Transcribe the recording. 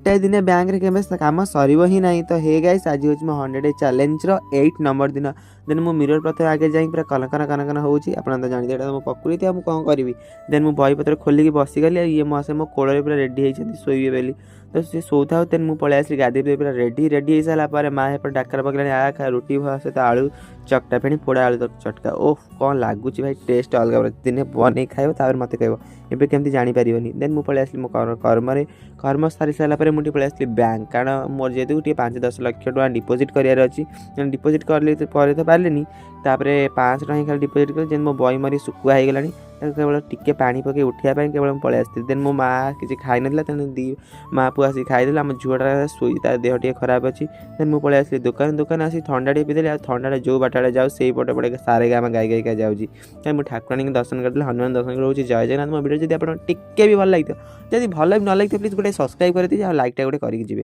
गोटाए दिन बैंक रे केबे काम सरीबो ही नहीं। तो हे गाइस आज होची मो 100 डे चैलेंज रो 8 नंबर दिन। देन मु मिरर प्रथम आगे जाई पूरा कनकन कनकन होची आपण तो जानि एटा मो प्रकृति आ मु कोन करबी। देन मु बही पत्र खोली के बसी गली ये मो आसे मो कोଳରେ पूरा रेडी हेइ छथि सोइबे बेली। तो से सोउथाउ तेन मु पळे आसली गादी पूरा रेडी रेडी हेइ साला पारे मा हे पर डाकर पकलानी आ खा रोटी भात सहित आलू चकटा फेणी पोड़ा आलू चटका ओह कौन लगुच भाई टेस्ट अलग दिन बन खाइब तापर मत कह एबे केमती जानी परिबनी। देन मु पळे आसली मो कर्म सारी सारा पर मुझे पळै आसली बैंक कारण मोर जेतु 5-10 लाख टका डिपोजिट करियार अछि। डिपोजिट करले तो पर तो पारलेनी तापरे 500 टका खाली डिपोजिट कर जेन मो बई मरी सुकुआ हे गेलानी केवल टिके पानी पके उठिया पाई केवल पळै आसती। देन मो माँ किसी खाई नथला तेन दी माँ पुआ आसी खाईदेला आम झुआटा सोई तार देह टे खराब अच्छी। देन मु पळै आसली दुकान आसी थंडा टे पीदेली थंडा जो बाटा जाऊ से पटे पड़े सारे गाँव गाई गाई जाऊँगी। मुझे ठाकुराणी दर्शन करते हनुमान दर्शन करोची। जय जगन्नाथ। मो वीडियो जब आप टिके भी भल लगी जब भल भी न लगी प्लीज गोटे सब्सक्राइब कर लाइक टा गोटे करके जी।